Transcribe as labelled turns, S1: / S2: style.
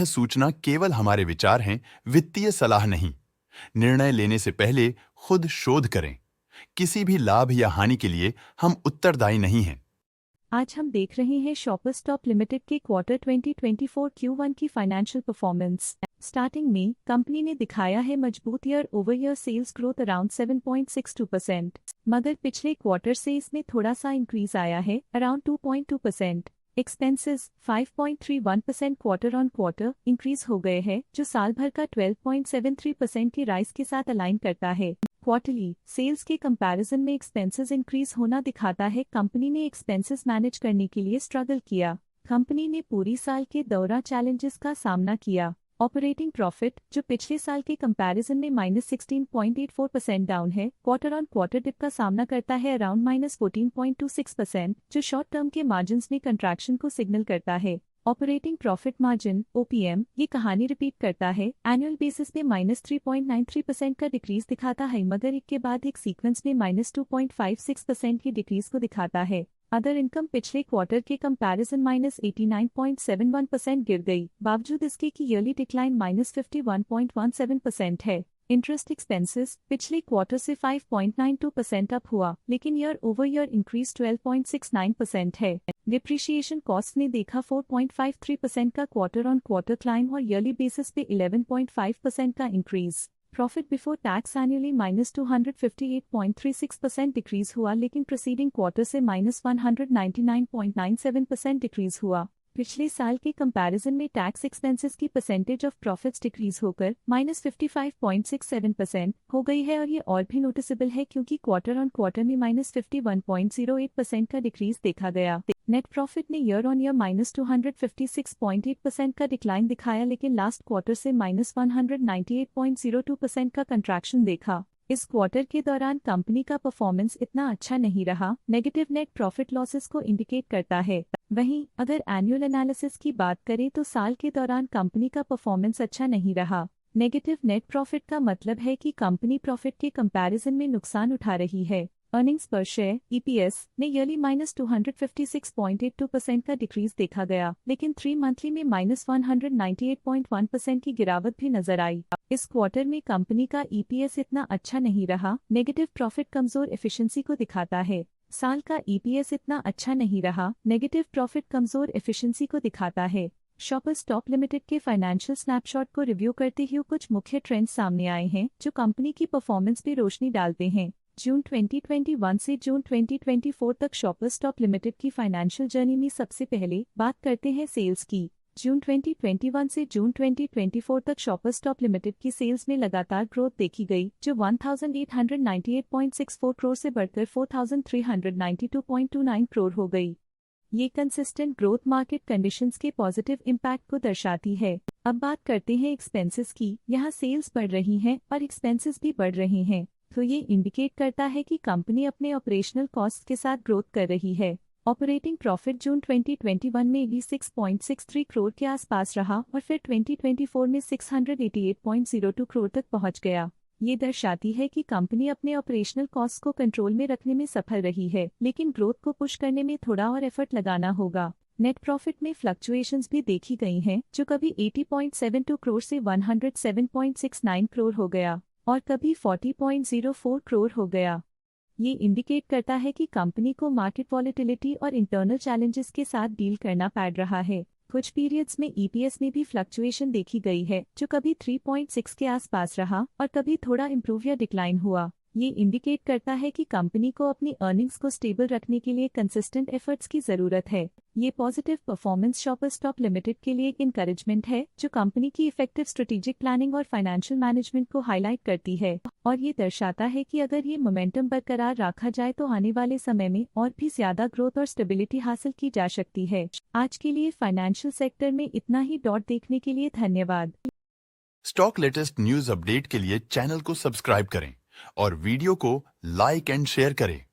S1: सूचना केवल हमारे विचार हैं, वित्तीय सलाह नहीं। निर्णय लेने से पहले खुद शोध करें। किसी भी लाभ या हानि के लिए हम उत्तरदायी नहीं हैं।
S2: आज हम देख रहे हैं शॉपर स्टॉप लिमिटेड के क्वार्टर 2024 Q1 की फाइनेंशियल परफॉर्मेंस। स्टार्टिंग में कंपनी ने दिखाया है मजबूत year over year sales growth around 7.62%, मगर पिछले क्वार्टर से इसमें थोड़ा सा इंक्रीज आया है around 2.2%। Expenses 5.31% quarter on quarter increase हो गए हैं, जो साल भर का 12.73% की राइज के साथ अलाइन करता है। क्वार्टरली सेल्स के कंपैरिजन में एक्सपेंसेस इंक्रीज होना दिखाता है कंपनी ने एक्सपेंसेस मैनेज करने के लिए स्ट्रगल किया। कंपनी ने पूरी साल के दौरान चैलेंजेस का सामना किया। ऑपरेटिंग प्रॉफिट, जो पिछले साल के कंपैरिजन में -16.84% डाउन है, क्वार्टर ऑन क्वार्टर डिप का सामना करता है अराउंड -14.26%, जो शॉर्ट टर्म के मार्जिन्स में कंट्रैक्शन को सिग्नल करता है। ऑपरेटिंग प्रॉफिट मार्जिन OPM ये कहानी रिपीट करता है। एनुअल बेसिस पे -3.93% का डिक्रीज दिखाता है, मगर एक के बाद एक सीक्वेंस में -2.56% की डिक्रीज को दिखाता है। अदर इनकम पिछले क्वार्टर के कंपैरिजन -89.71% गिर गई, बावजूद इसके कि ईयरली डिक्लाइन -51.17% है। इंटरेस्ट एक्सपेंसेस पिछले क्वार्टर से 5.92% अप हुआ, लेकिन ईयर ओवर ईयर इंक्रीज 12.69% है। डिप्रिशिएशन कॉस्ट ने देखा 4.53% का क्वार्टर ऑन क्वार्टर क्लाइम और ईयरली बेसिस पे 11.5% का increase. Profit before tax annually -258.36% decrease हुआ, लेकिन प्रीसीडिंग क्वार्टर से -199.97% डिक्रीज हुआ। पिछले साल के कंपैरिजन में टैक्स एक्सपेंसेस की परसेंटेज ऑफ प्रॉफिट्स डिक्रीज होकर -55.67% हो गई है, और ये और भी नोटिसेबल है क्योंकि क्वार्टर ऑन क्वार्टर में -51.08% का डिक्रीज देखा गया। नेट प्रॉफिट ने ईयर ऑन ईयर -256.8% का डिक्लाइन दिखाया, लेकिन लास्ट क्वार्टर से -198.02% का कंट्रैक्शन देखा। इस क्वार्टर के दौरान कंपनी का परफॉर्मेंस इतना अच्छा नहीं रहा। नेगेटिव नेट प्रॉफिट लॉसेस को इंडिकेट करता है। वहीं अगर एनुअल एनालिसिस की बात करें तो साल के दौरान कंपनी का परफॉर्मेंस अच्छा नहीं रहा। नेगेटिव नेट प्रॉफिट का मतलब है कि कंपनी प्रॉफिट के कंपैरिजन में नुकसान उठा रही है। अर्निंग्स पर शेयर EPS ने ईयरली -256.82% का डिक्रीज देखा गया, लेकिन 3 मंथली में -198.1% की गिरावट भी नजर आई। इस क्वार्टर में कंपनी का EPS इतना अच्छा नहीं रहा। नेगेटिव प्रॉफिट कमजोर एफिशिएंसी को दिखाता है। साल का EPS इतना अच्छा नहीं रहा। नेगेटिव प्रॉफिट कमजोर एफिशिएंसी को दिखाता है। शॉपर स्टॉप लिमिटेड के फाइनेंशियल स्नैपशॉट को रिव्यू करते हुए कुछ मुख्य ट्रेंड्स सामने आए हैं, जो कंपनी की परफॉर्मेंस पर रोशनी डालते हैं। जून 2021 से जून 2024 तक शॉपर स्टॉप लिमिटेड की फाइनेंशियल जर्नी में सबसे पहले बात करते हैं सेल्स की। जून 2021 से जून 2024 तक शॉपर स्टॉप लिमिटेड की सेल्स में लगातार ग्रोथ देखी गई, जो 1898.64 करोड़ से बढ़कर 4392.29 करोड़ हो गई। ये कंसिस्टेंट ग्रोथ मार्केट कंडीशंस के पॉजिटिव इम्पैक्ट को दर्शाती है। अब बात करते हैं एक्सपेंसेस की। यहाँ सेल्स बढ़ रही हैं और एक्सपेंसेस भी बढ़ रहे हैं, तो ये इंडिकेट करता है कि कंपनी अपने ऑपरेशनल कॉस्ट के साथ ग्रोथ कर रही है। ऑपरेटिंग प्रॉफिट जून 2021 में 86.63 करोड़ के आसपास रहा और फिर 2024 में 688.02 करोड़ तक पहुंच गया। ये दर्शाती है कि कंपनी अपने ऑपरेशनल कॉस्ट को कंट्रोल में रखने में सफल रही है, लेकिन ग्रोथ को पुश करने में थोड़ा और एफर्ट लगाना होगा। नेट प्रॉफिट में फ्लक्चुएशंस भी देखी गई हैं, जो कभी 80.72 करोड़ से 107.69 करोड़ हो गया और कभी 40.04 करोड़ हो गया। ये इंडिकेट करता है कि कंपनी को मार्केट वॉलेटिलिटी और इंटरनल चैलेंजेस के साथ डील करना पड़ रहा है। कुछ पीरियड्स में EPS में भी फ्लक्चुएशन देखी गई है, जो कभी 3.6 के आसपास रहा और कभी थोड़ा इम्प्रूव या डिक्लाइन हुआ। ये इंडिकेट करता है कि कंपनी को अपनी अर्निंग्स को स्टेबल रखने के लिए कंसिस्टेंट एफर्ट्स की जरूरत है। ये positive performance shopper Stop limited के लिए एक इंकरेजमेंट है, जो कंपनी की इफेक्टिव स्ट्रेटेजिक प्लानिंग और फाइनेंशियल मैनेजमेंट को हाईलाइट करती है, और ये दर्शाता है कि अगर ये मोमेंटम बरकरार रखा जाए तो आने वाले समय में और भी ज्यादा ग्रोथ और स्टेबिलिटी हासिल की जा सकती है। आज के लिए फाइनेंशियल सेक्टर में इतना ही। देखने के लिए धन्यवाद।
S1: स्टॉक लेटेस्ट न्यूज अपडेट के लिए चैनल को सब्सक्राइब करें और वीडियो को लाइक एंड शेयर करें।